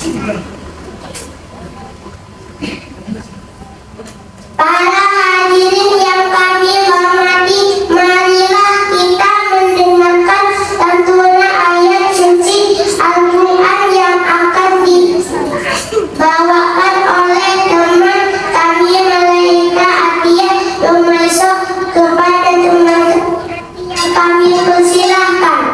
Para hadirin yang kami hormati, marilah kita mendengarkan lantunan ayat suci Al-Quran yang akan dibawakan oleh teman kami Malaika Atia Lumeso. Kepada teman kami persilahkan.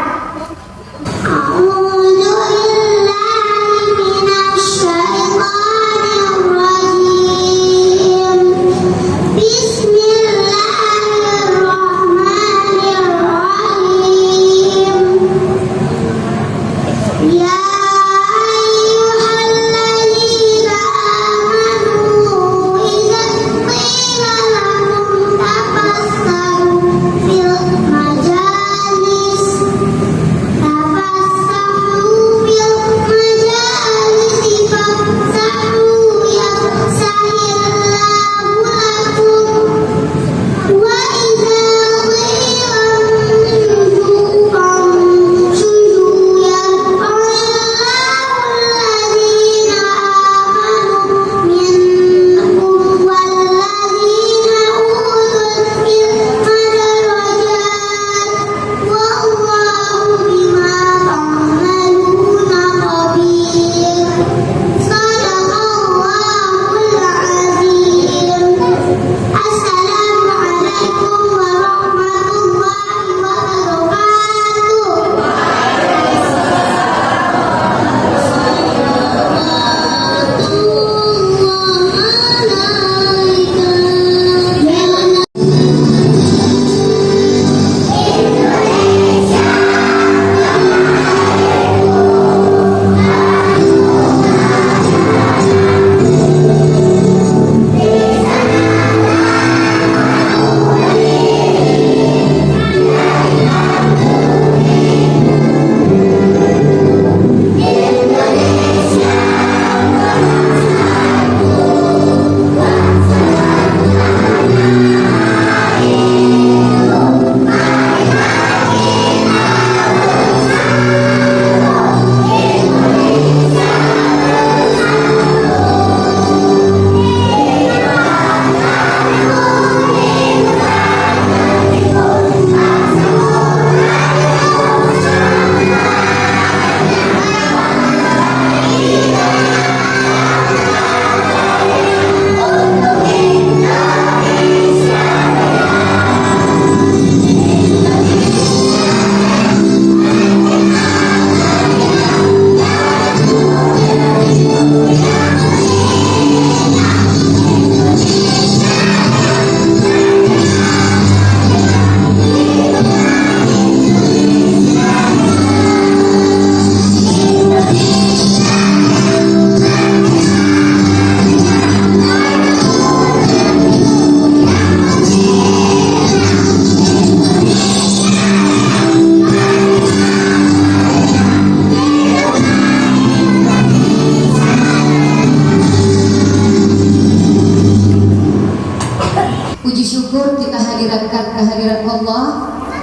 kehadiran Allah,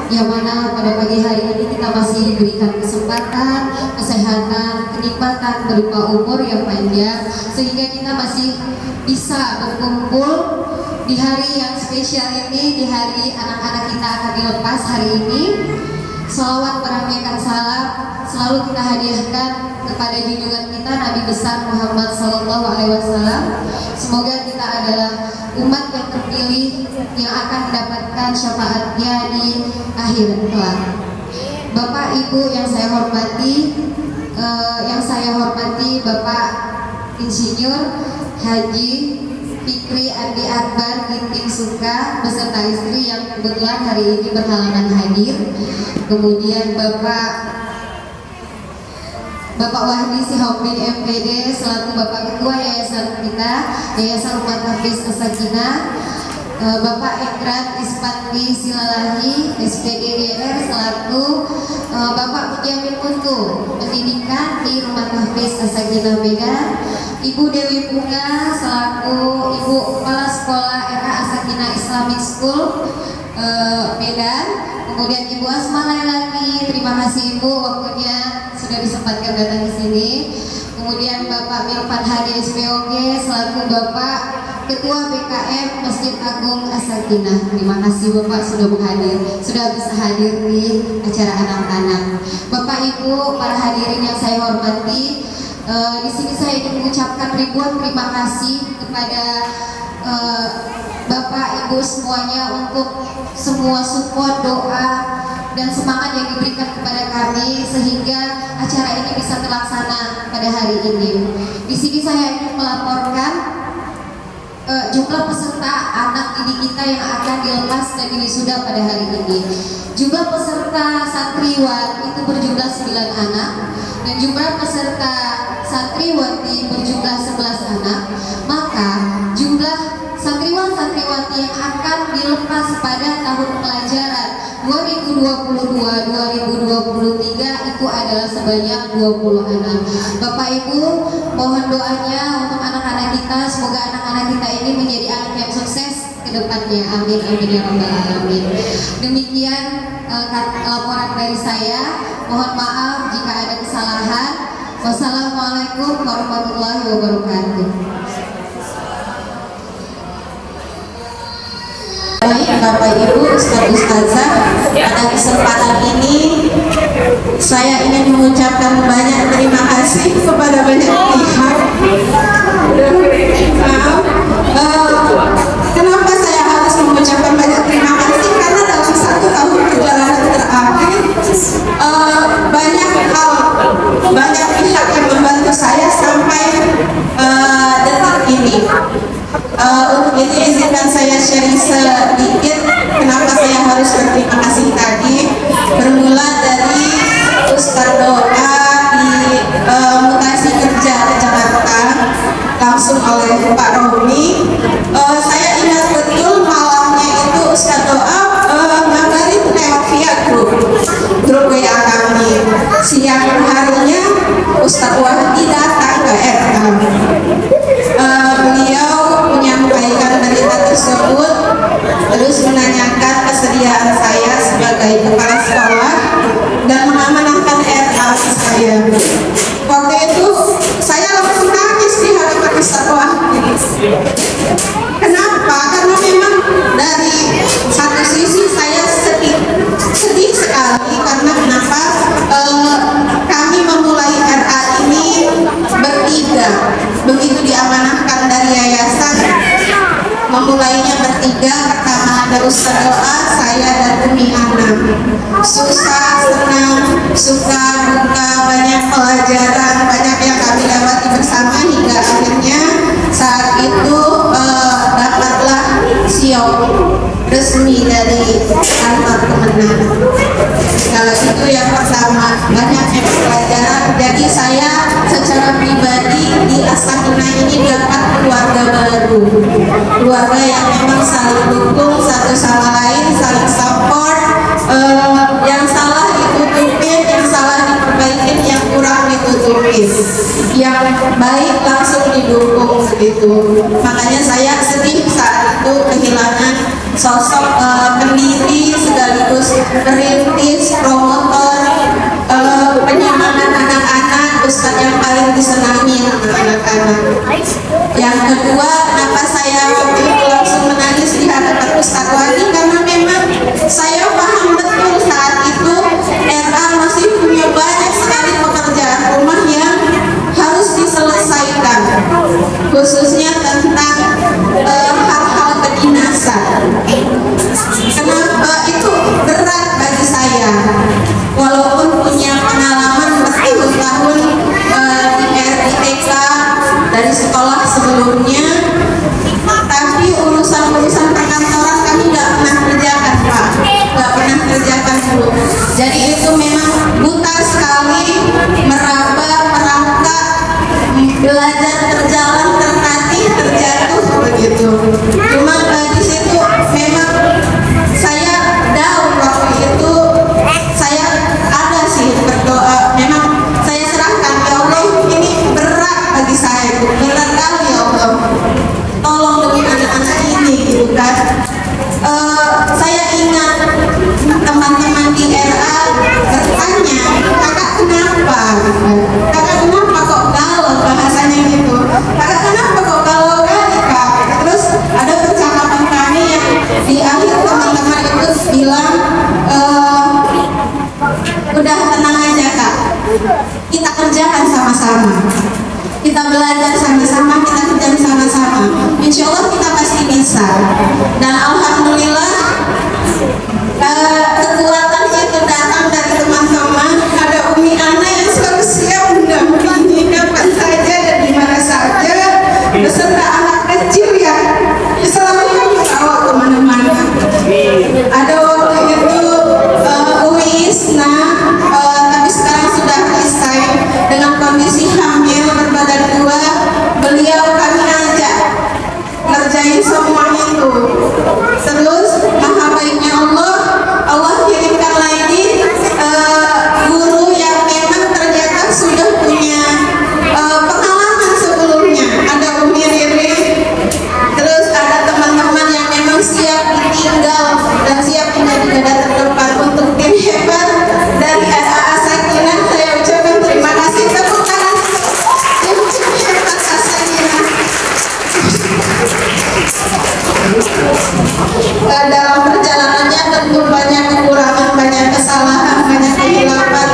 yang mana pada pagi hari ini kita masih diberikan kesempatan, kesehatan, kenikmatan berupa umur yang panjang, sehingga kita masih bisa berkumpul di hari yang spesial ini, di hari anak-anak kita akan dilepas hari ini. Salawat meramaikan salam selalu kita hadiahkan kepada junjungan kita Nabi besar Muhammad SAW. Semoga kita adalah umat yang terpilih yang akan mendapatkan syafaatnya di akhir kelak. Bapak Ibu yang saya hormati, Bapak Insinyur Haji Fikri Andi Akbar Ginting Suka beserta istri yang kebetulan hari ini berhalangan hadir. Kemudian Bapak Wahdi Sihombing MPD selaku Bapak Ketua Yayasan kita, Yayasan Umat Hafiz As-Sakinah. Bapak Ikrar Ispandi Silalahi SPD DR selaku Bapak Mujamin Mutu Pendidikan di Rumah Hafiz As-Sakinah Medan. Ibu Dewi Bunga selaku Ibu Kepala Sekolah RA As-Sakinah Islamic School Medan. Kemudian Ibu Asma Lailani, terima kasih Ibu waktunya sudah disempatkan datang ke sini. kemudian Bapak Mirfan Hadi SPOG selaku Bapak Ketua BKM Masjid Agung As-Sakinah. Terima kasih Bapak sudah bisa hadir di acara anak-anak. Bapak Ibu, para hadirin yang saya hormati, di sini saya ingin mengucapkan ribuan terima kasih kepada Bapak Ibu semuanya untuk semua support, doa, dan semangat yang diberikan kepada kami sehingga acara ini bisa terlaksana pada hari ini. Di sini saya ingin melaporkan jumlah peserta anak didik kita yang akan dilepas dan diwisuda pada hari ini. Jumlah peserta santriwan itu berjumlah 9 anak dan jumlah peserta santriwati berjumlah 11 anak. Maka jumlah santriwan-santriwati yang akan dilepas pada tahun pelajaran 2022-2023 itu adalah sebanyak 20 anak. Bapak Ibu, mohon doanya untuk anak-anak kita, semoga anak-anak kita ini menjadi anak yang sukses ke depannya. Amin amin ya rabbal alamin. Demikian laporan dari saya. Mohon maaf jika ada kesalahan. Wassalamualaikum warahmatullahi wabarakatuh. Baik, Bapak Ibu, Ustazah, pada kesempatan ini saya ingin mengucapkan banyak terima kasih kepada banyak pihak. Kenapa saya harus mengucapkan banyak terima kasih? Karena dalam 1 tahun perjalanan terakhir banyak pihak yang membantu saya sampai detik ini. Untuk itu izinkan saya sharing sedikit kenapa saya harus berterima kasih tadi. Bermula dari Ustadz Doa di mutasi kerja ke Jakarta langsung oleh Pak Romi. Saya ingat betul malamnya itu Ustadz Doa ngabarin lewat via grup WA kami. Siang harinya Ustadz Wahdi datang ke RK. Beliau menyampaikan berita tersebut, terus menanyakan kesediaan saya sebagai kepala sekolah dan mengamanahkan RA saya. Waktu itu saya langsung nangis di hadapan Ustadz Wahdi. Kenapa? Karena memang dari satu sisi saya sedih sekali karena kenapa kami memulai RA ini bertiga. Begitu diamanahkan dari yayasan, memulainya bertiga. Pertama ada Ustadz Doa, saya dan Umi Ana. Susah, senang, suka, duka, banyak pelajaran, banyak yang kami lewati bersama hingga akhirnya saat itu dapatlah siop resmi dari kantor kemenang. Kalau itu yang pertama, banyaknya pelajaran. Jadi saya secara pribadi di As-Sakinah ini dapat keluarga baru, keluarga yang memang saling dukung satu sama lain, saling support. Yang salah ditutupin, yang salah diperbaikin, yang kurang ditutupin, yang baik langsung didukung begitu. Makanya saya sedih saat itu kehilangan sosok pendiri sekaligus perintis, promotor, penyemangat anak-anak, ustadz yang paling disenangi anak-anak. Yang kedua, kenapa saya waktu itu langsung menangis di hadapan Ustadz Wadi, karena memang saya paham betul saat itu RA masih punya banyak sekali pekerjaan rumah yang harus diselesaikan, khususnya tentang hal-hal kedinasan. Kenapa itu berat bagi saya, walaupun punya pengalaman bertahun-tahun di RITK dari sekolah sebelumnya, tapi urusan-urusan perkantoran kami nggak pernah kerjakan, Pak, nggak pernah kerjakan dulu. Jadi itu memang buta sekali, meraba, merangkak, belajar terjalan, tertatih, terjatuh begitu. Cuma di situ memang saya down waktu itu. Saya ada sih berdoa, memang saya serahkan, ya Allah ini berat bagi saya, berat kali ya Allah. belajar sama-sama, kita kerja sama-sama. Insya Allah kita pasti bisa. Dan alhamdulillah kekuatan itu datang dari teman-teman. Ada Umi Ana yang selalu siap mendampingi kapan saja dan di mana saja, beserta anak kecil yang selalu kami bawa kemana-mana. Ada waktu itu Umi Isna, tapi sekarang sudah selesai dengan kondisi hamil berbadan 2. Beliau kami ajak ngerjain semua itu. Terus maha baiknya Allah kirimkan lagi guru yang memang ternyata sudah punya pengalaman sebelumnya. Ada Umi Riri, terus ada teman-teman yang memang siap ditinggal dan siap menjadi garda terdepan untuk tim hebat dari RAA Sakinah. Saya ucapkan terima kasih, tepuk tangan tim hebat Sakinah. Dalam perjalanannya tentu banyak kekurangan, banyak kesalahan, banyak kehilapan.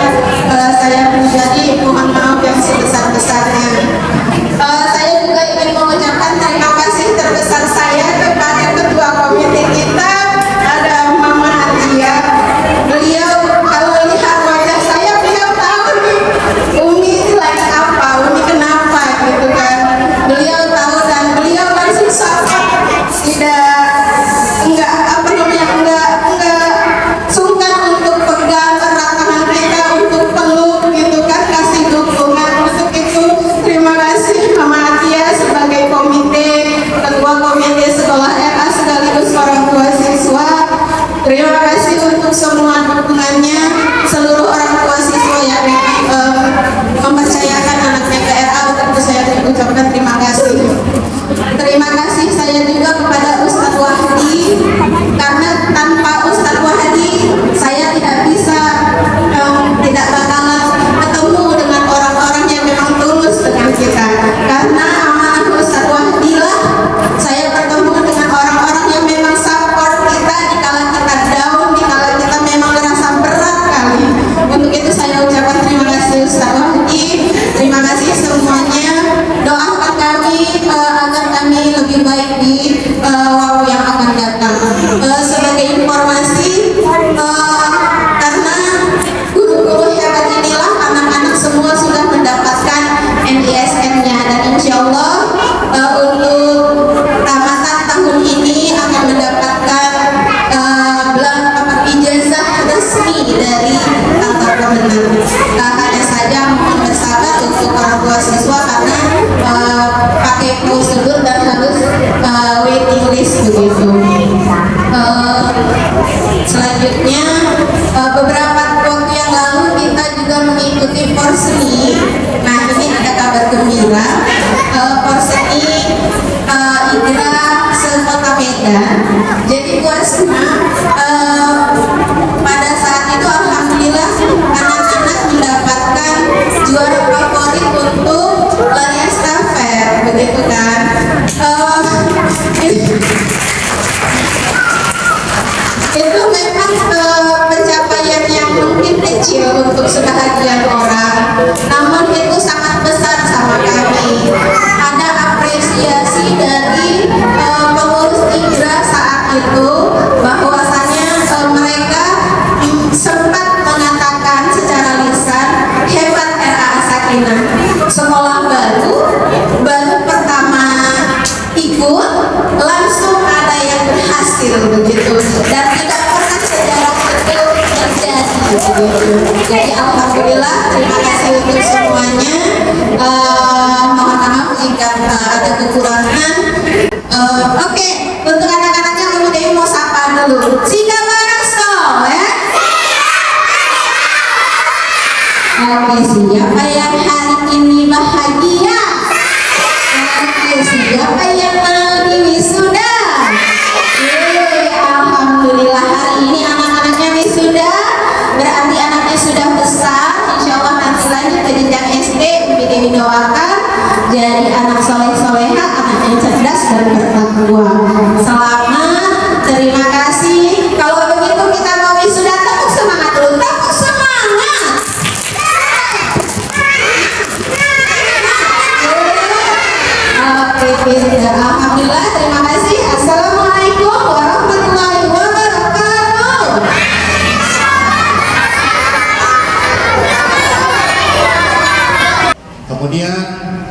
Saya pribadi mohon maaf yang sebesar-besarnya. Saya juga ingin mengucapkan terima kasih terbesar saya kepada ketua komite kita, ada Mama Nadia. Beliau kalau lihat wajah saya, beliau tahu nih Umi lagi apa, Umi kenapa gitu kan. Beliau tahu dan beliau langsung support, enggak sungkan untuk pegang erat tangan kita, untuk peluk gitu kan, kasih dukungan. Untuk itu terima kasih Mama Atia sebagai ketua komite sekolah RA sekaligus orang tua siswa. Terima kasih untuk semua dukungannya, seluruh orang tua siswa yang mempercayakan anaknya ke RA. Untuk itu saya ucapkan terima kasih. Terima kasih saya juga kepada Ustadz Wahdi, karena tanpa Ustadz Wahdi saya tidak bisa, tidak bakalan ketemu dengan orang-orang yang memang tulus dengan kita. Karena amanah Ustadz Wahdi lah saya bertemu dengan orang-orang yang memang support kita dikala kita down, dikala kita memang merasa berat kali. Untuk itu saya ucapkan terima kasih Ustadz Wahdi. Terima kasih semuanya. Doakan kami agar kami lebih baik di waktu yang akan datang. Sebagai informasi, karena guru-guru hebat inilah anak-anak semua sudah mendapatkan NISN-nya, dan insya Allah untuk tamatan tahun ini akan mendapatkan ijazah resmi dari kantor Kemenang. Hanya saja mohon bersabar untuk orang tua siswa karena pakai prosedur dan harus waiting list begitu. Selanjutnya beberapa waktu yang lalu kita juga mengikuti Porseni. Nah, ini ada kabar gembira. Porseni Igra se-Kota Medan. Jadi Porsena pada saat itu alhamdulillah anak-anak mendapatkan juara favorit untuk lari estafet, begitu kan. Itu memang pencapaian yang mungkin kecil untuk sebahagian orang, namun itu sangat besar sama kami. Ada apresiasi dari pengurus Igra saat itu, bahwasanya mereka sempat mengatakan secara lisan, hebat RAA Sakinah, sekolah baru pertama ikut langsung ada yang berhasil begitu, dan tidak pernah sejarah itu terjadi begitu. Jadi alhamdulillah, terima kasih untuk semuanya. Mohon maaf jika ada kekurangan. Oke, untuk anak-anaknya Ibu Dewi mau sapa dulu. Sika Barasto ya. Oke, siapa yang hari ini bahagia? Oke, siapa yang mau wisuda? Alhamdulillah, hari ini anak-anaknya wisuda, berarti anaknya sudah besar. Insya Allah nanti lanjut ke jenjang SD. Ibu Dewi doakan jadi anak soleh-soleha, anak yang cerdas dan bertakwa. Selamat, terima kasih. Kalau begitu kita mau wisuda, tepuk semangat dulu, tepuk semangat. Alhamdulillah, terima kasih. Assalamualaikum warahmatullahi wabarakatuh. Kemudian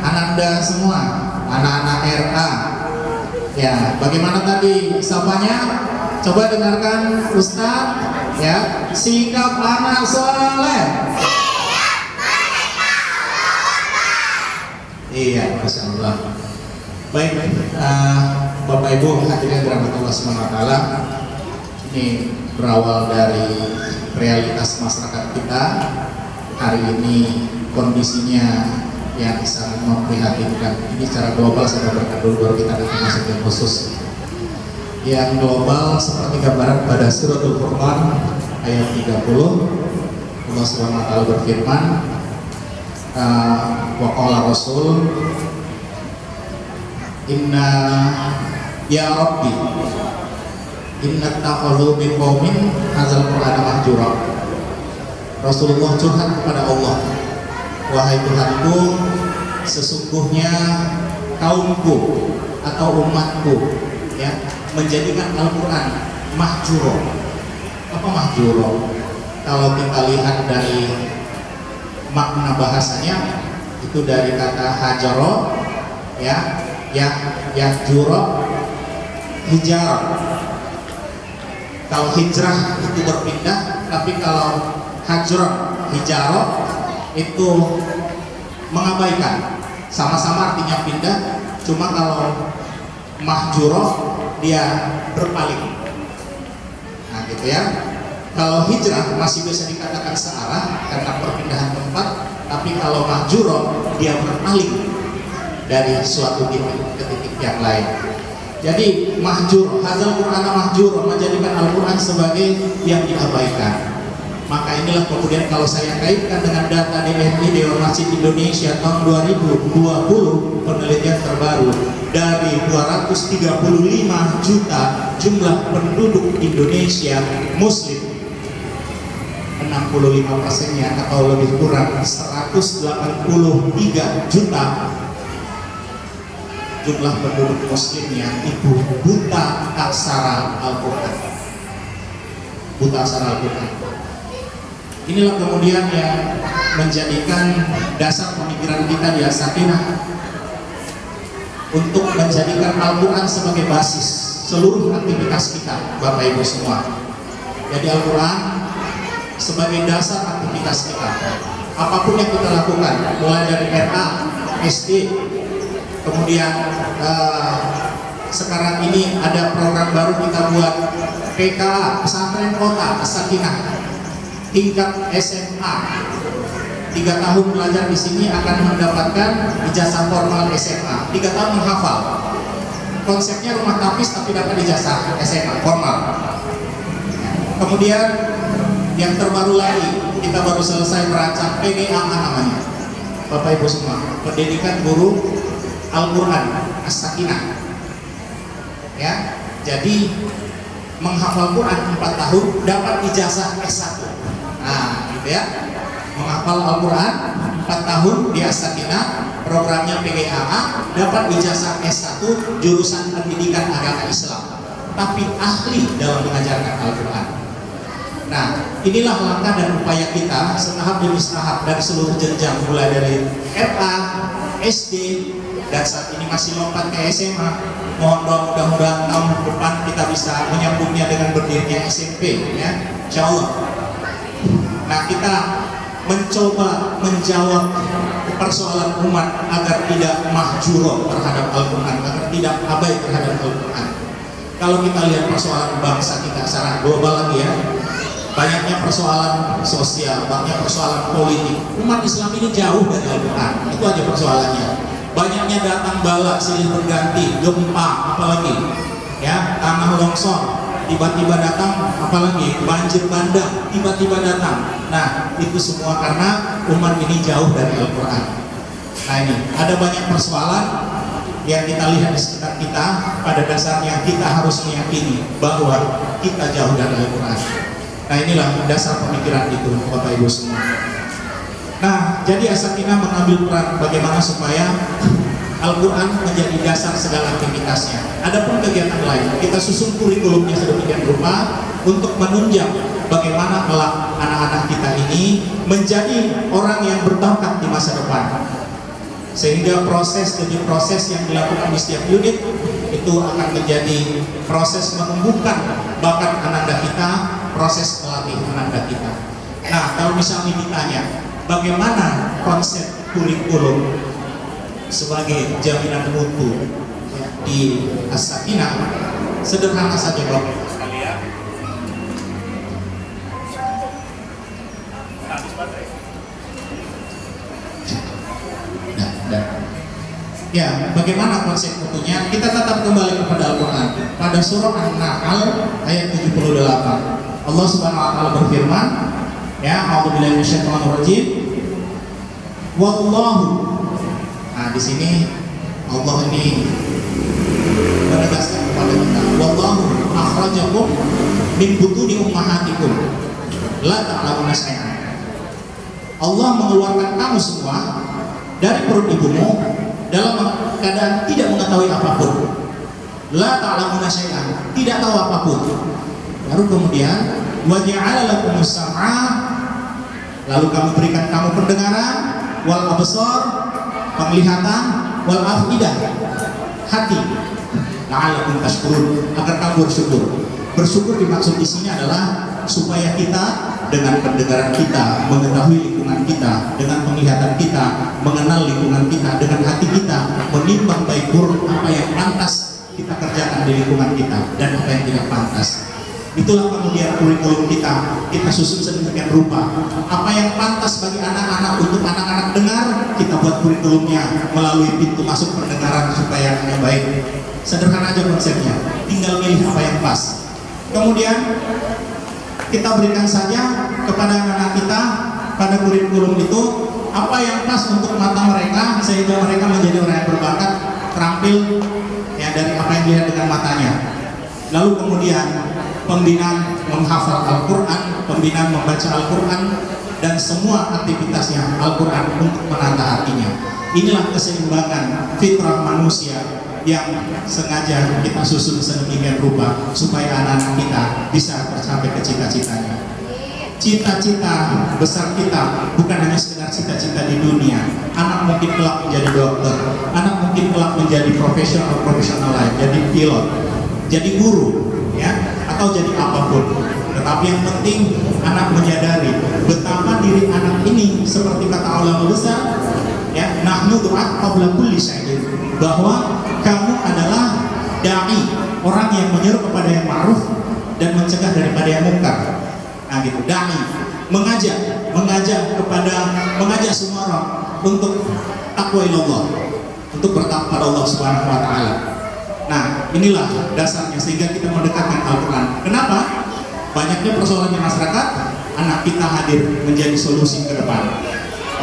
Ananda semua, anak-anak RA. Ya, bagaimana tadi sapanya? Coba dengarkan Ustadz ya. Sikap anak soleh. Iya, Masya Allah. Baik, Bapak Ibu hadirin dirahmati Allah SWT. Ini berawal dari realitas masyarakat kita. Hari ini kondisinya yang sangat memprihatinkan. Ini secara global saya berkata dulu baru kita akan masuk yang khusus. Yang global seperti gambaran pada Suratul Furqan ayat 30, Allah SWT berfirman, wa qala Rasul inna ya Rabbi inna taqalu bi qaumin hadzal qur'ana mahjura. Rasulullah curhat kepada Allah, wahai Tuhanku, sesungguhnya kaumku atau umatku ya menjadikan Al-Quran mahjuro. Apa mahjuro? Kalau kita lihat dari makna bahasanya itu dari kata hajaro ya, yahjuro, hijar. Kalau hijrah itu berpindah, tapi kalau hajro, hijaro itu mengabaikan. Sama-sama artinya pindah, cuma kalau mahjuro dia berpaling. Nah gitu ya. Kalau hijrah masih bisa dikatakan searah karena perpindahan tempat, tapi kalau mahjuro dia berpaling dari suatu titik ke titik yang lain. Jadi mahjur, hadzal Qur'ana mahjur, menjadikan Al-Quran sebagai yang diabaikan. Maka inilah kemudian kalau saya kaitkan dengan data DMI Dewan Masjid Indonesia tahun 2020, penelitian terbaru, dari 235 juta jumlah penduduk Indonesia Muslim, 65%-nya atau lebih kurang 183 juta jumlah penduduk Muslimnya itu buta aksara Al-Quran. Buta aksara Al-Quran. Inilah kemudian yang menjadikan dasar pemikiran kita di As-Sakinah untuk menjadikan Al-Quran sebagai basis seluruh aktivitas kita, Bapak Ibu semua. Jadi Al-Quran sebagai dasar aktivitas kita. Apapun yang kita lakukan, mulai dari RA, SD, kemudian sekarang ini ada program baru kita buat PKA, Pesantren Kota As-Sakinah, tingkat SMA. 3 tahun belajar di sini akan mendapatkan ijazah formal SMA. 3 tahun menghafal. Konsepnya rumah tapis tapi dapat ijazah SMA formal. Kemudian yang terbaru lagi, kita baru selesai merancang PGAA namanya. Bapak Ibu semua, pendidikan guru Al-Quran As-Sakinah. Ya, jadi menghafal Quran 4 tahun dapat ijazah S1. Nah, gitu ya. Menghafal Al-Quran 4 tahun di As-Sakinah, programnya PGAA, dapat ijazah S1 jurusan pendidikan agama Islam, tapi ahli dalam mengajarkan Al-Quran. Nah, inilah langkah dan upaya kita setahap demi setahap dari seluruh jenjang, mulai dari RA, SD, dan saat ini masih lompat ke SMA. Mohon doa mudah-mudahan tahun depan kita bisa menyambungnya dengan berdirinya SMP, ya, insya Allah. Nah, kita mencoba menjawab persoalan umat agar tidak mahjuro terhadap Al-Quran, agar tidak abai terhadap Al-Quran. Kalau kita lihat persoalan bangsa kita secara global lagi ya, banyaknya persoalan sosial, banyaknya persoalan politik. Umat Islam ini jauh dari Al-Quran, itu aja persoalannya. Banyaknya datang bala silih berganti, gempa, apalagi ya, tanah longsor, tiba-tiba datang, apalagi banjir bandang, tiba-tiba datang. Nah, itu semua karena umat ini jauh dari Al-Quran. Nah, ini ada banyak persoalan yang kita lihat di sekitar kita. Pada dasarnya kita harus meyakini bahwa kita jauh dari Al-Quran. Nah, inilah dasar pemikiran itu, Bapak Ibu semua. Nah, jadi As-Sakinah mengambil peran bagaimana supaya Al-Quran menjadi dasar segala aktivitasnya. Adapun kegiatan lain, kita susun kurikulumnya sedemikian rupa untuk menunjang bagaimana kelak anak-anak kita ini menjadi orang yang berbakat di masa depan. Sehingga proses demi proses yang dilakukan di setiap unit itu akan menjadi proses menumbuhkan bakat anak kita, proses melatih anak kita. Nah, kalau misalnya ditanya bagaimana konsep kurikulum sebagai jaminan mutu di As-Sakinah, sederhana saja Bapak sekalian. Ya, bagaimana konsep mutunya? Kita tetap kembali kepada Al-Quran. Pada surah An-Nahl ayat 78, Allah Subhanahu wa taala berfirman, ya, a'udzubillahi minasyaitonirrajim. Wallahu. Nah, di sini Allah ini menegaskan kepada kita, wallahu akhrajakum min butuni ummahatikum la ta'lamuna syai'an. Allah mengeluarkan kamu semua dari perut ibumu dalam keadaan tidak mengetahui apapun. La ta'lamuna syai'an, tidak tahu apapun. Baru kemudian wa ja'ala lakumus sam'a, lalu kami berikan kamu pendengaran, wal absar, penglihatan, wal afidah, hati, la'allakum tashkurun, agar kamu bersyukur. Bersyukur dimaksud di sini adalah supaya kita dengan pendengaran kita mengetahui lingkungan kita, dengan penglihatan kita mengenal lingkungan kita, dengan hati kita menimbang baik buruk apa yang pantas kita kerjakan di lingkungan kita dan apa yang tidak pantas. Itulah kemudian kurikulum kita susun sedemikian rupa. Apa yang pantas bagi anak-anak untuk anak-anak dengar, kita buat kurikulumnya melalui pintu masuk pendengaran supaya yang baik. Sederhana aja konsepnya, tinggal milih apa yang pas. Kemudian kita berikan saja kepada anak-anak kita pada kurikulum itu apa yang pas untuk mata mereka sehingga mereka menjadi orang yang berbakat, terampil ya dari apa yang dilihat dengan matanya. Lalu kemudian pembinaan menghafal Al-Quran, pembinaan membaca Al-Quran, dan semua aktivitasnya Al-Quran untuk menata hatinya. Inilah keseimbangan fitrah manusia yang sengaja kita susun sedemikian rupa supaya anak-anak kita bisa tercapai ke cita-citanya. Cita-cita besar kita bukan hanya sekedar cita-cita di dunia. Anak mungkin kelak menjadi dokter, anak mungkin kelak menjadi profesional lain, jadi pilot, jadi guru, ya, atau jadi apapun. Tetapi yang penting anak menyadari betapa diri anak ini seperti kata ulama besar, ya, nahnu du'at qabla kulli syai'in, bahwa kamu adalah dai, orang yang menyeru kepada yang ma'ruf dan mencegah daripada yang mungkar. Nah gitu, dai, mengajak semua orang untuk takwa ilallah, untuk bertakwa pada Allah Subhanahu wa taala. Nah, inilah dasarnya sehingga kita mendekatkan Al-Quran. Kenapa? Banyaknya persoalan di masyarakat, anak kita hadir menjadi solusi ke depan.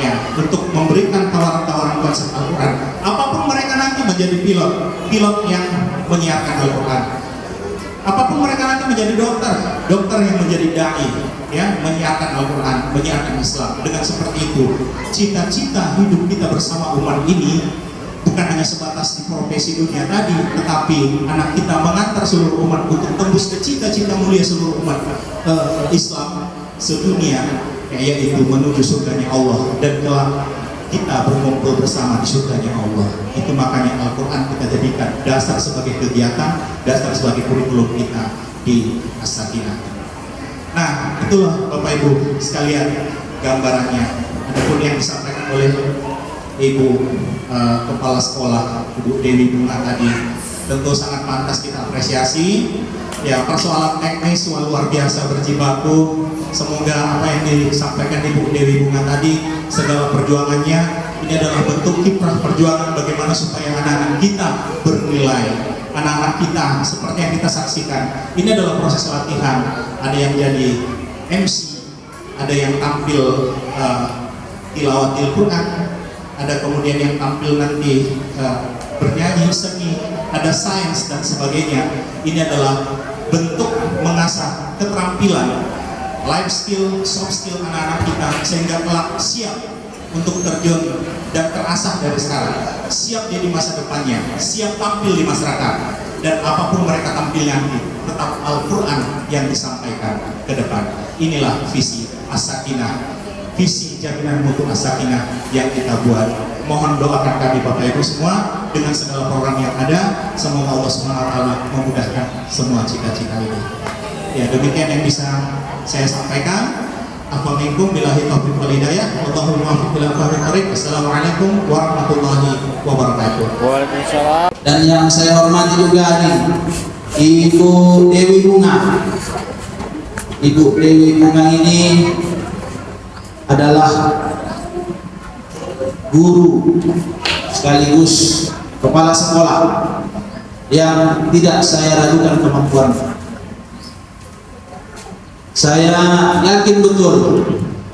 Ya, untuk memberikan tawaran-tawaran konsep Al-Quran. Apapun mereka nanti menjadi pilot yang menyiarkan Al-Quran. Apapun mereka nanti menjadi dokter yang menjadi dai, ya, menyiarkan Al-Quran, menyiarkan Islam. Dengan seperti itu, cita-cita hidup kita bersama umat ini bukan hanya sebatas di profesi dunia tadi, tetapi anak kita mengantar seluruh umat untuk tembus ke cita-cita mulia seluruh umat Islam sedunia, yaitu menuju surganya Allah dan kelak kita berkumpul bersama di surganya Allah. Itu makanya Al-Quran kita jadikan dasar sebagai kegiatan, dasar sebagai kurikulum kita di As-Sakinah. Nah, itulah Bapak Ibu sekalian gambarannya. Adapun yang disampaikan oleh Ibu Kepala Sekolah, Ibu Dewi Bunga tadi, tentu sangat pantas kita apresiasi. Ya, persoalan teknis luar biasa berjibaku. Semoga apa yang disampaikan Ibu Dewi Bunga tadi, segala perjuangannya ini adalah bentuk kiprah perjuangan bagaimana supaya anak-anak kita bernilai. Anak-anak kita seperti yang kita saksikan, ini adalah proses latihan. Ada yang jadi MC, ada yang tampil tilawatil Quran, ada kemudian yang tampil nanti bernyanyi, seni, ada sains dan sebagainya. Ini adalah bentuk mengasah keterampilan, life skill, soft skill anak-anak kita sehingga kelak siap untuk terjun dan terasah dari sekarang, siap jadi masa depannya, siap tampil di masyarakat, dan apapun mereka tampil nanti, tetap Al-Quran yang disampaikan ke depan. Inilah visi As-Sakinah, visi jaminan mutu As-Sakinah yang kita buat. Mohon doakan kami Bapak Ibu semua dengan segala program yang ada. Semoga Allah SWT memudahkan semua cita-cita ini. Ya, demikian yang bisa saya sampaikan. Assalamualaikum billahi taufiq wal hidayah. Wallahul muwaffiq ila aqwamit thoriq. Assalamualaikum warahmatullahi wabarakatuh. Waalaikumsalam. Dan yang saya hormati juga nih Ibu Dewi Bunga. Ibu Dewi Bunga ini adalah guru sekaligus kepala sekolah yang tidak saya ragukan kemampuannya. Saya yakin betul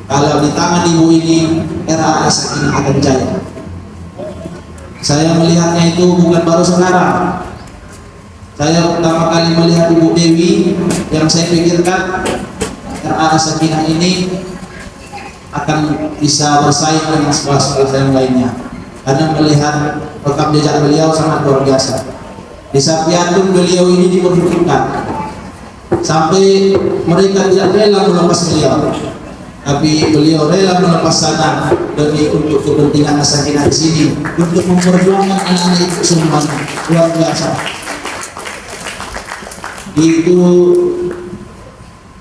kalau di tangan ibu ini RA As-Sakinah akan jaya. Saya melihatnya itu bukan baru sekarang. Saya pertama kali melihat Ibu Dewi, yang saya pikirkan RA As-Sakinah ini akan bisa bersaing dengan sekolah-sekolah yang lainnya. Karena melihat rekam jejak beliau sangat luar biasa. Di Sapiatun beliau ini diperhitungkan sampai mereka tidak rela melepas beliau, tapi beliau rela melepas sana demi untuk kepentingan As-Sakinah di sini, untuk memperjuangkan anak-anak itu semuanya. Luar biasa. Itu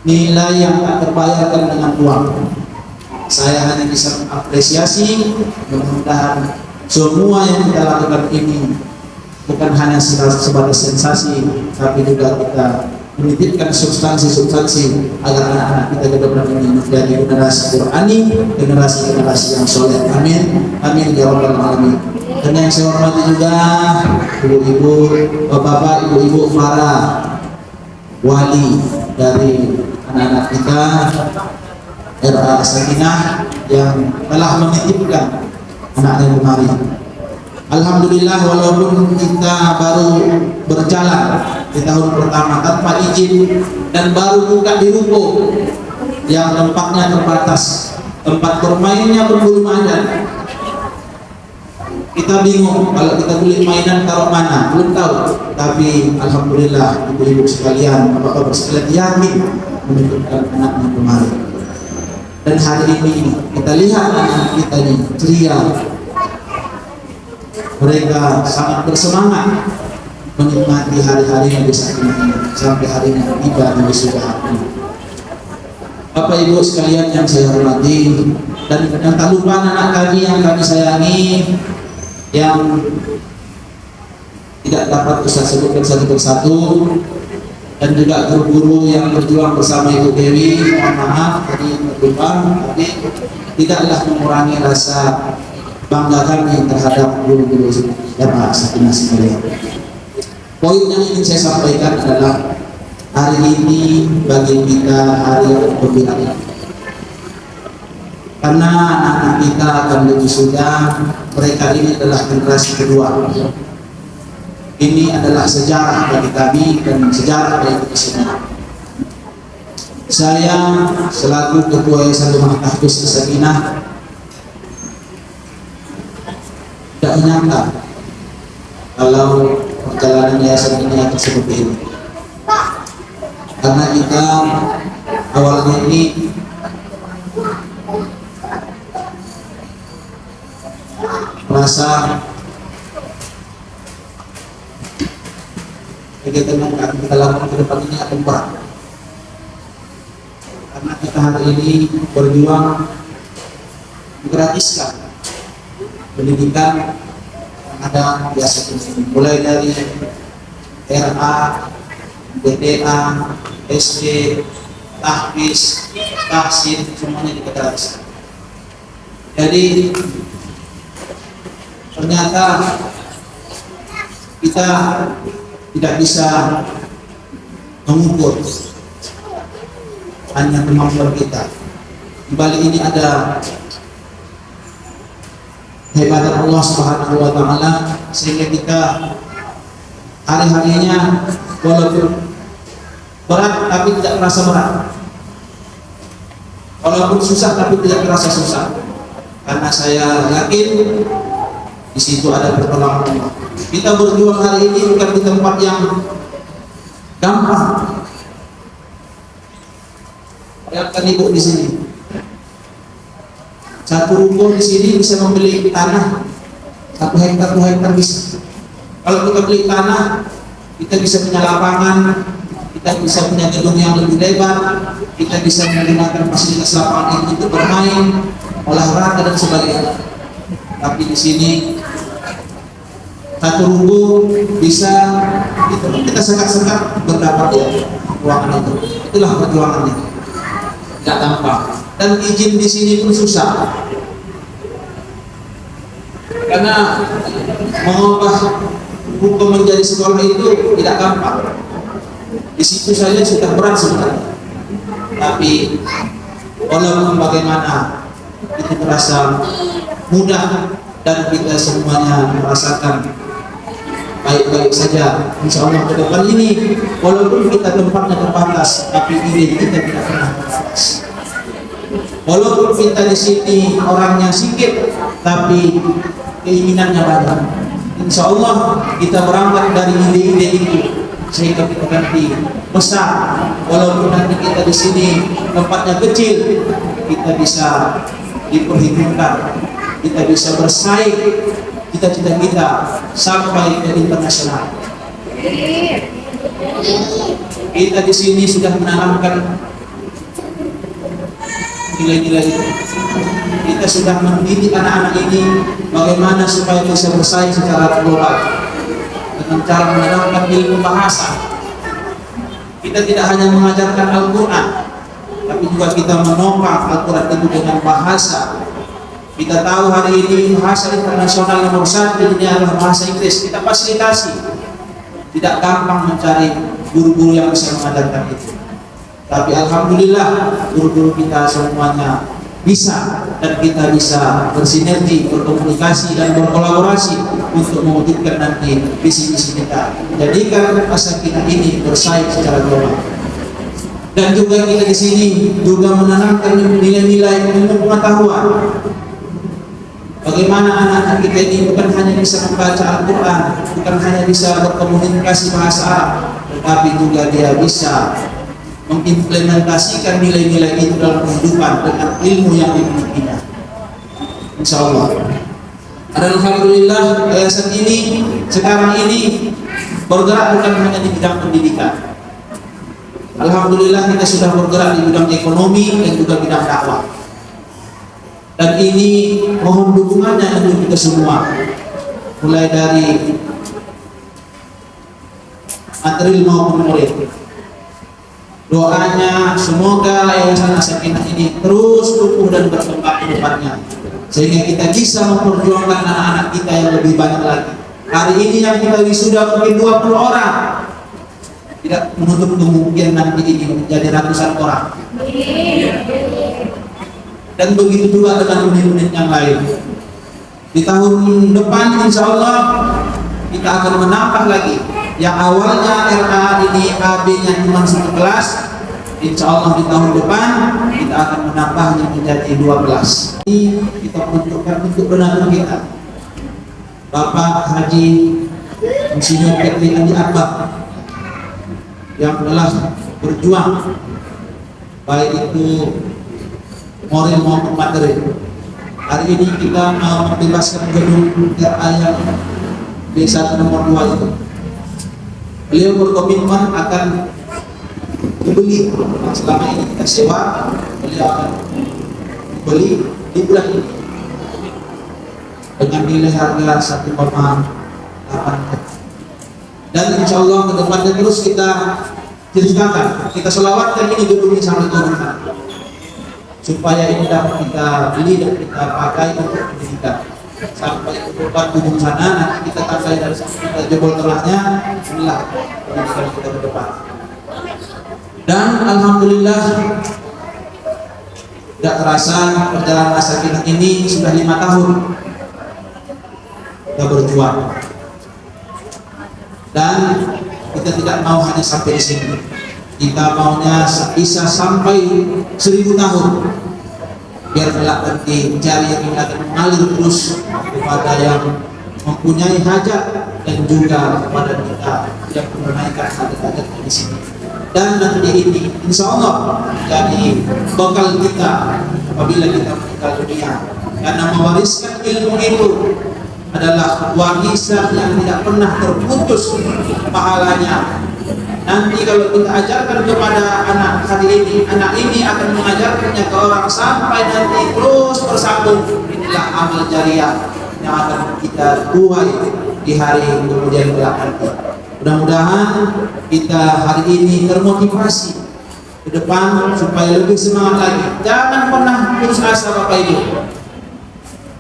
nilai yang tak terbayarkan dengan uang. Saya hanya bisa mengapresiasi. Mudah-mudahan semua yang kita lakukan ini bukan hanya sebatas sensasi, tapi juga kita menitipkan substansi-substansi agar anak-anak kita ke depan ini menjadi generasi Qurani, generasi-generasi yang soleh. Amin, amin ya rabbal alamin. Dan yang saya hormati juga ibu-ibu, bapak, ibu-ibu para wali dari anak-anak kita RA As-Sakinah yang telah menitipkan anak-anak kemari. Alhamdulillah, walaupun kita baru berjalan di tahun pertama tanpa izin dan baru buka di ruko yang tempatnya terbatas, tempat bermainnya pun belum ada. Kita bingung kalau kita beli mainan taruh mana, belum tahu. Tapi alhamdulillah ibu-ibu sekalian, bapak-bapak sekalian yakin menitipkan anaknya kemari. Dan hari ini kita lihat anak kita ini ceria. Mereka sangat bersemangat menikmati hari-hari yang bisa ini sampai harinya tiba di wisuda ini. Bapak Ibu sekalian yang saya hormati, dan yang tak lupa anak kami yang kami sayangi, yang tidak dapat saya sebutkan satu persatu, dan juga guru-guru yang berjuang bersama Ibu Dewi. Mohon maaf tadi terlupa, tapi tidaklah mengurangi rasa bangga kami terhadap guru-guru RA As-Sakinah sekalian. Poin yang ingin saya sampaikan adalah hari ini bagi kita hari yang gembira, karena anak kita akan wisuda. Mereka ini adalah generasi kedua. Ini adalah sejarah bagi kami dan sejarah bagi kita semua. Saya selaku Ketua Yayasan Rumah Tahfiz As-Sakinah tidak menyangka kalau perjalanan yayasan ini akan seperti ini, karena kita awalnya ini merasa kegiatan yang akan kita lakukan ke depan ini akan berat, karena kita hari ini berjuang menggratiskan pendidikan yang ada biasa ini, mulai dari RA, BDA, SD, tahfiz, tahsin, semuanya digratiskan. Jadi ternyata kita tidak bisa mengukur hanya kemampuan kita. Di balik ini ada kehebatan Allah Subhanahu wa taala, sehingga kita hari-harinya walaupun berat tapi tidak merasa berat, walaupun susah tapi tidak terasa susah. karena saya yakin di situ ada pertolongan Allah. Kita berjuang hari ini bukan di tempat yang gampang. Bayangkan ibu di sini, satu ruko di sini bisa membeli tanah 1 hektar 2 hektar bisa. Kalau kita beli tanah, kita bisa punya lapangan, kita bisa punya gedung yang lebih lebar, kita bisa menggunakan fasilitas lapangan itu untuk bermain, olahraga dan sebagainya. Tapi di sini satu ruko bisa itu kita sekat-sekat berdapat ya ruangan itu. Itulah perjuangannya. Tidak gampang. Dan izin di sini pun susah. Karena mengubah hukum menjadi sekolah itu tidak gampang. Di situ saja sudah berat sebenarnya. Tapi walaupun bagaimana itu terasa mudah dan kita semuanya merasakan baik-baik saja. Insya Allah ke depan ini walaupun kita tempatnya terbatas, tapi ide kita tidak pernah terbatas. Walaupun kita di sini orangnya sedikit, tapi keinginannya banyak. Insya Allah kita berangkat dari ide-ide itu sehingga kita nanti besar. Walaupun nanti kita di sini tempatnya kecil, kita bisa diperhitungkan, kita bisa bersaing cita-cita kita sampai ke internasional. Kita di sini sudah menanamkan nilai-nilai itu. Kita sudah mendidik anak-anak ini bagaimana supaya bisa bersaing secara global dengan cara menanamkan ilmu bahasa. Kita tidak hanya mengajarkan Al-Quran, tapi juga kita menopang Al-Quran itu dengan bahasa. Kita tahu hari ini bahasa internasional nomor 1 ini adalah bahasa Inggris. Kita fasilitasi. Tidak gampang mencari guru-guru yang bisa mengajarkan itu. Tapi alhamdulillah guru-guru kita semuanya bisa, dan kita bisa bersinergi, berkomunikasi dan berkolaborasi untuk mewujudkan nanti visi-visi kita. Jadikan As-Sakinah ini bersaing secara global. Dan juga kita di sini juga menanamkan nilai-nilai ilmu pengetahuan. Bagaimana anak-anak kita ini bukan hanya bisa membaca Al-Quran, bukan hanya bisa berkomunikasi bahasa Arab, tetapi juga dia bisa mengimplementasikan nilai-nilai itu dalam kehidupan dengan ilmu yang dimilikinya. Insya Allah. Dan alhamdulillah yayasan ini sekarang ini bergerak bukan hanya di bidang pendidikan. Alhamdulillah kita sudah bergerak di bidang ekonomi dan juga bidang dakwah. Dan ini mohon dukungannya untuk kita semua, mulai dari material maupun murid. Doanya semoga Yayasan As-Sakinah ini terus tumbuh dan berkembang ke depannya, sehingga kita bisa memperjuangkan anak-anak kita yang lebih banyak lagi. Hari ini yang kita wisuda mungkin 20 orang, tidak menutup kemungkinan nanti ini menjadi ratusan orang. Dan begitu juga dengan unit-unit yang lain. Di tahun depan insya Allah kita akan menambah lagi. Yang awalnya RA ini AB-nya cuma 1 kelas, insya Allah di tahun depan kita akan menambahnya menjadi 12. Ini kita peruntukkan untuk donatur kita, Bapak Haji Insinyur Petri Andi Akbar, yang telah berjuang baik itu moral maupun materi. Hari ini kita mau membebaskan gedung RA yang B1 nomor 2 itu. Beliau berkomitmen akan dibeli. Selama ini kita sewa, beliau akan beli di bulan ini dengan nilai harga 1,8. Dan insya Allah ke depannya terus kita ceritakan, kita selawatkan ini gedung ini sampai turunkan, supaya ini dapat kita beli dan kita pakai untuk pendidikan sampai ke depan ujung sana. Nanti kita pakai dari sana, kita jebol tengahnya, inilah pendidikan kita ke depan. Dan alhamdulillah tidak terasa perjalanan As-Sakinah ini sudah 5 tahun kita berjuang, dan kita tidak mau hanya sampai di sini. Kita maunya bisa sampai 1000 tahun. biar kelak nanti jari yang ini akan mengalir terus kepada yang mempunyai hajat dan juga kepada kita yang menunaikan hajat-hajat di sini. Dan nanti ini insya Allah jadi bekal kita apabila kita meninggal dunia, karena mewariskan ilmu itu adalah warisan yang tidak pernah terputus pahalanya. Nanti kalau kita ajarkan kepada anak hari ini, anak ini akan mengajarkannya ke orang sampai nanti terus bersambung. Inilah amal jariah yang akan kita tuai di hari kemudian kelak nanti. Mudah-mudahan kita hari ini termotivasi ke depan supaya lebih semangat lagi. Jangan pernah putus asa Bapak Ibu.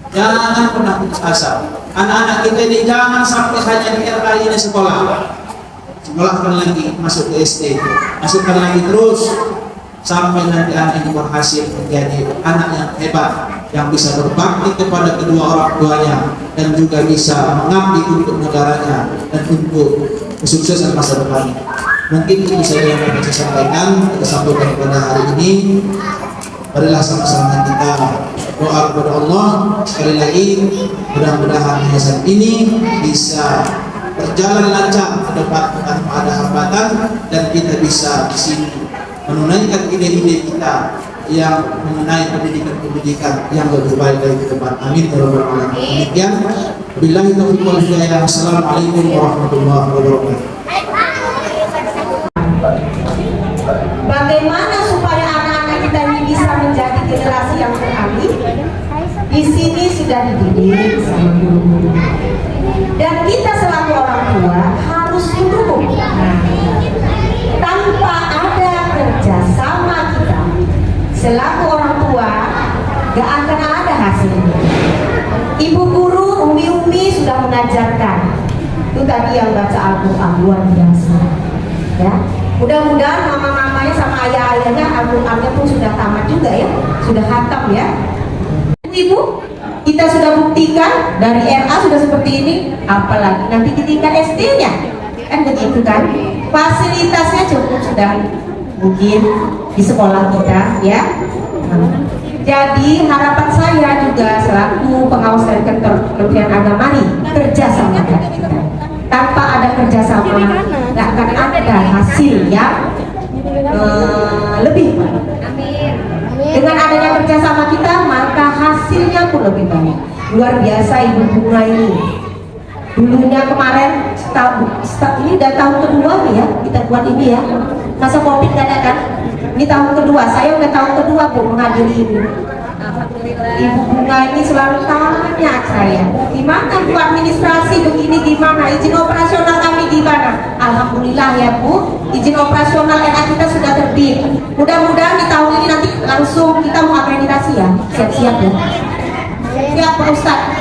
Jangan pernah putus asa. Anak-anak kita ini jangan sampai hanya di RA ini sekolah. Sekolahkan lagi, masuk ke SD, masukkan lagi terus sampai nanti anak ini berhasil menjadi anak yang hebat, yang bisa berbakti kepada kedua orang tuanya dan juga bisa mengabdi untuk negaranya dan untuk kesuksesan masa depannya. Mungkin itu saja yang dapat saya sampaikan. Kita sampaikan pada hari ini. Marilah sama-sama kita doa kepada Allah sekali lagi, mudah-mudahan yayasan ini bisa berjalan lancar ke depan tanpa ada hambatan dan kita bisa di sini menunaikan ide-ide kita yang mengenai pendidikan-pendidikan yang lebih baik dari ke depan. Amin ya rabbal alamin. Demikian, billahi taufiq wal hidayah. Assalamualaikum warahmatullahi wabarakatuh. Bagaimana supaya anak-anak kita ini bisa menjadi generasi yang berani? Di sini sudah dididik sama guru-guru. Dan kita selaku orang tua harus mendukung. Tanpa ada kerjasama kita selaku orang tua, gak akan ada hasilnya. Ibu guru, umi-umi sudah mengajarkan. Itu tadi yang baca Al-Quran luar biasa. Ya, mudah-mudahan mama-mamanya sama ayah-ayahnya Al-Qurannya pun sudah tamat juga ya, sudah khatam ya. Ibu, kita sudah buktikan dari RA sudah seperti ini, apalagi nanti di tingkat SD-nya, kan begitu kan? Fasilitasnya cukup sudah mungkin di sekolah kita ya. Jadi harapan saya juga selaku pengawas dari Kementerian Agama nih, kerjasama kita. Tanpa ada kerjasama, nggak akan ada hasil yang lebih baik. Dengan adanya kerjasama kita, maka hasilnya pun lebih baik. Luar biasa Ibu Bunga ini. Dulunya kemarin, ini udah tahun kedua nih ya, kita buat ini ya. Masa Covid nggak ada kan? Ini tahun kedua, saya udah tahun kedua Bu menghadiri ini. Ibu Bunga ini selalu tanya saya, gimana Bu administrasi begini, gimana izin operasional kami gimana? Alhamdulillah ya Bu, izin operasional RA kita sudah terbit. Mudah-mudahan di tahun ini nanti langsung kita mau akreditasi ya, siap-siap ya. Siap Pak Ustadz,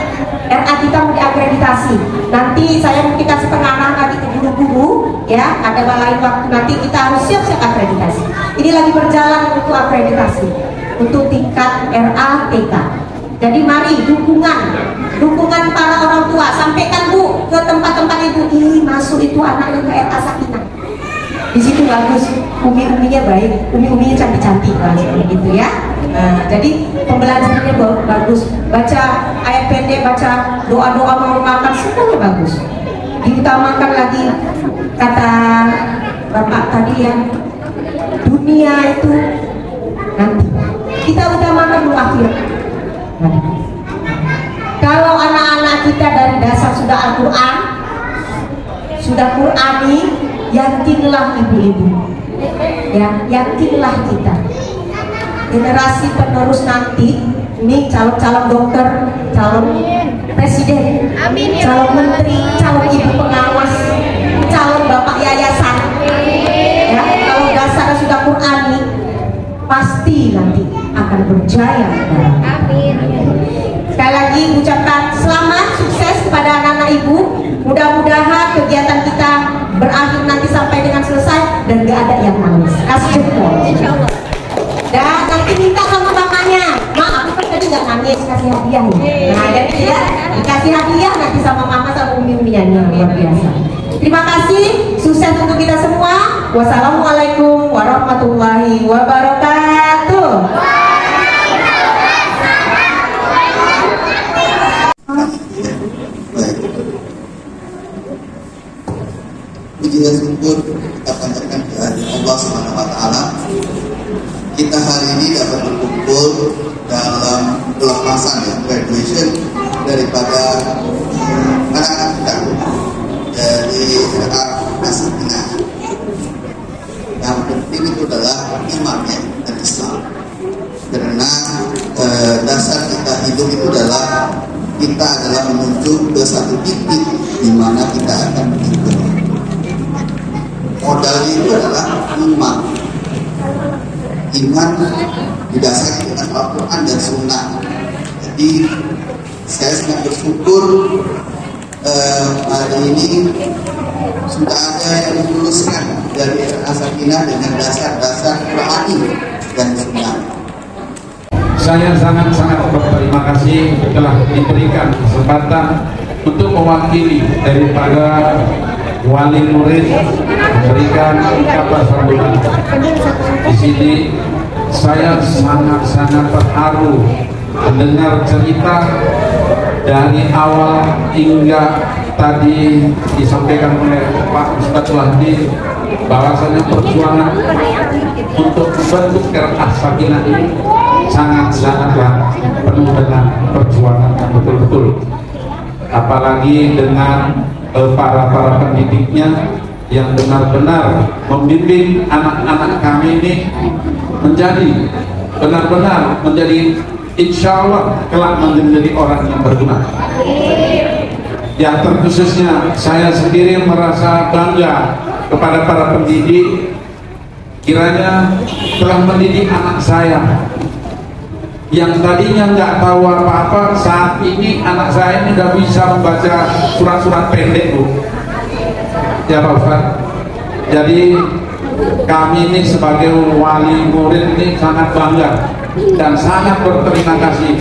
RA kita mau diakreditasi. Nanti saya mungkin kasih pengarah nanti ke guru-guru ya, ada lain waktu nanti kita harus siap-siap akreditasi. Ini lagi berjalan untuk akreditasi untuk tingkat RA TK. Jadi mari dukungan para orang tua, sampaikan Bu ke tempat-tempat ibu, masuk itu anaknya ke RA Sakinah. Di situ bagus, umi-uminya baik, umi-uminya cantik-cantik lah seperti itu ya. Nah, jadi pembelajarannya bagus, baca ayat pendek, baca doa-doa mau makan, semuanya bagus. Diutamakan lagi kata Bapak tadi ya, dunia itu nanti kita utamakan dulu akhirat. Kalau anak-anak kita dari dasar sudah Al-Quran, sudah Qurani, yakinlah ibu-ibu ya, yakinlah kita generasi penerus nanti ini calon-calon dokter, calon presiden, calon menteri, calon ibu pengawas, calon bapak yayasan ya, kalau dasarnya sudah Qurani pasti nanti akan berjaya. Amin. Sekali lagi ucapkan selamat, sukses kepada anak-anak ibu. Mudah-mudahan kegiatan kita berakhir nanti sampai dengan selesai dan gak ada yang nangis. Kasih jempol. Dan nanti minta sama bapaknya, Ma, aku kan tadi gak nangis, kasih hadiah ya. Nah, jadi ya, dikasih hadiah nanti sama mama sama umi-uminya, luar biasa. Terima kasih, sukses untuk kita semua. Wassalamualaikum warahmatullahi wabarakatuh. puji dan syukur kita panjatkan kehadiran Allah Subhanahu wa taala. Kita hari ini dapat berkumpul dalam pelepasan graduation daripada anak-anak kita dari Asakina. Yang penting itu adalah imannya dan Islam. Karena dasar kita hidup itu adalah kita adalah menuju ke satu titik di mana kita akan hidup. Modalnya itu adalah iman. Iman didasari dengan Al-Quran dan Sunnah. Jadi saya sangat bersyukur hari ini sudah ada yang meluluskan dari Asakina dengan dasar-dasar Quran dan Sunnah. Saya sangat-sangat berterima kasih telah diberikan kesempatan untuk mewakili daripada wali murid memberikan ucapan sambutan. Di sini saya sangat-sangat terharu mendengar cerita dari awal hingga tadi disampaikan oleh Pak Ustadz Wahdi bahwasanya perjuangan untuk membentuk Asakina ini sangat-sangatlah penuh dengan perjuangan yang betul-betul, apalagi dengan para pendidiknya yang benar-benar membimbing anak-anak kami ini menjadi benar-benar menjadi insya Allah kelak menjadi orang yang berguna. Ya, terkhususnya saya sendiri merasa bangga kepada para pendidik, kiranya telah mendidik anak saya yang tadinya nggak tahu apa-apa. Saat ini anak saya ini udah bisa membaca surat-surat pendek, Bu. Ya Pak Ustadz. Jadi kami ini sebagai wali murid ini sangat bangga dan sangat berterima kasih.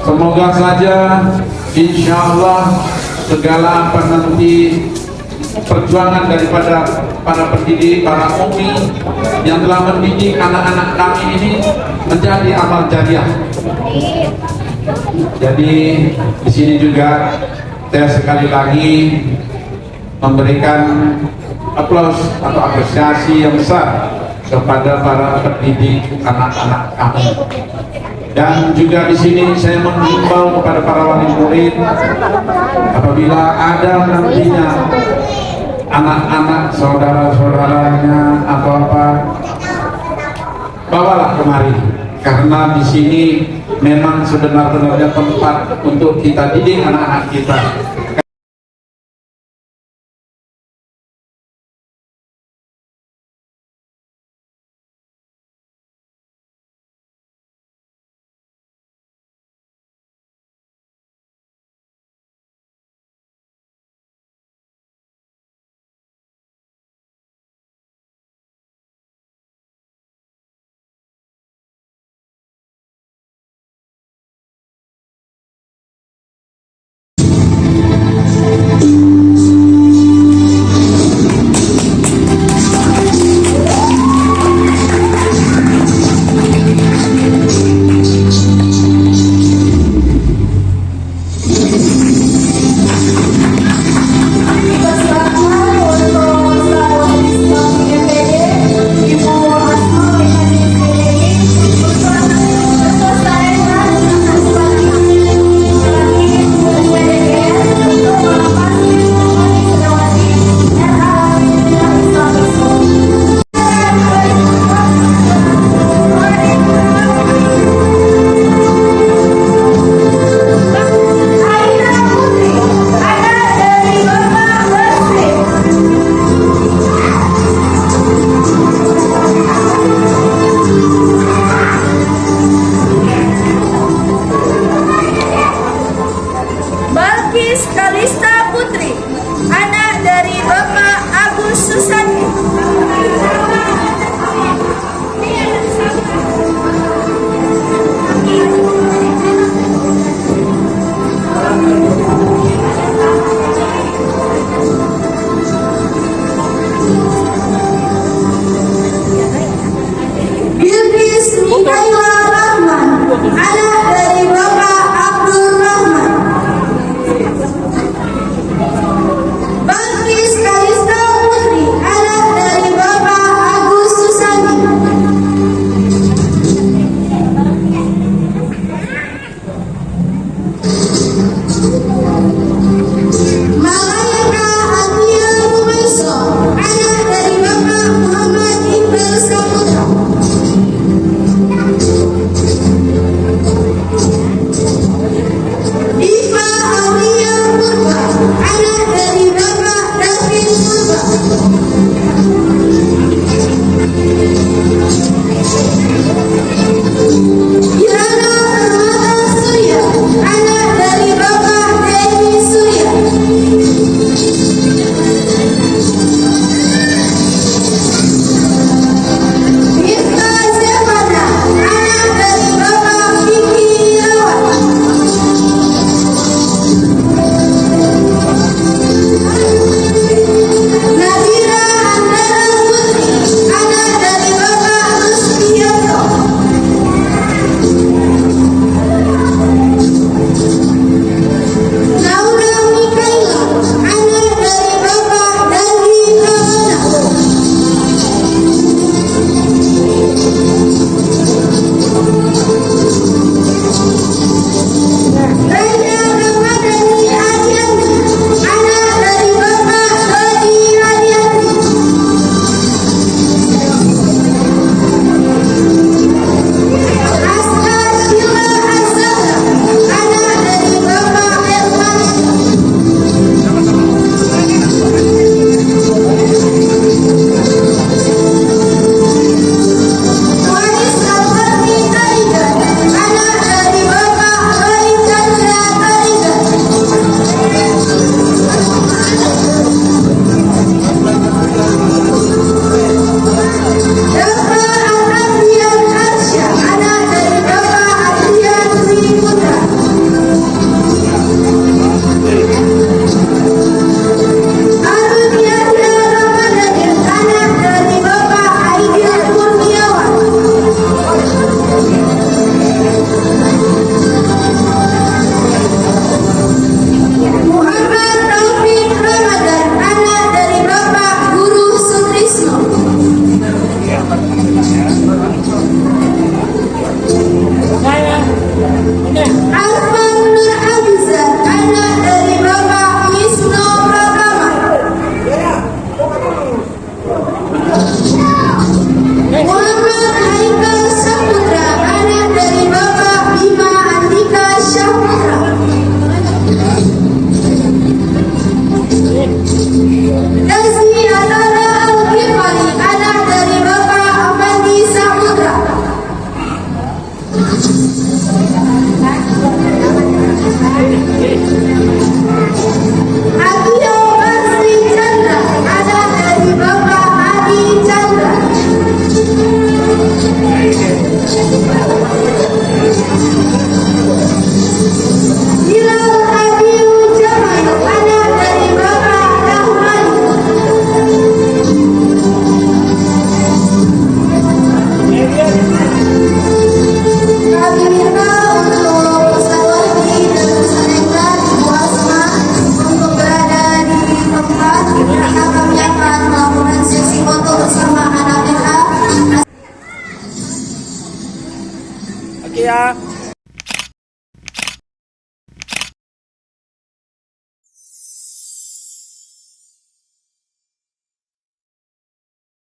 Semoga saja insya Allah segala apa nanti perjuangan daripada para pendidik, para umi yang telah mendidik anak-anak kami ini menjadi amal jariah. Jadi di sini juga saya sekali lagi memberikan aplaus atau apresiasi yang besar kepada para pendidik anak-anak kami. Dan juga di sini saya menghimbau kepada para wali murid, apabila ada nantinya anak-anak saudara-saudaranya atau apa, bawalah kemari, karena di sini memang sebenar-benarnya tempat untuk kita didik anak-anak kita. berbahagia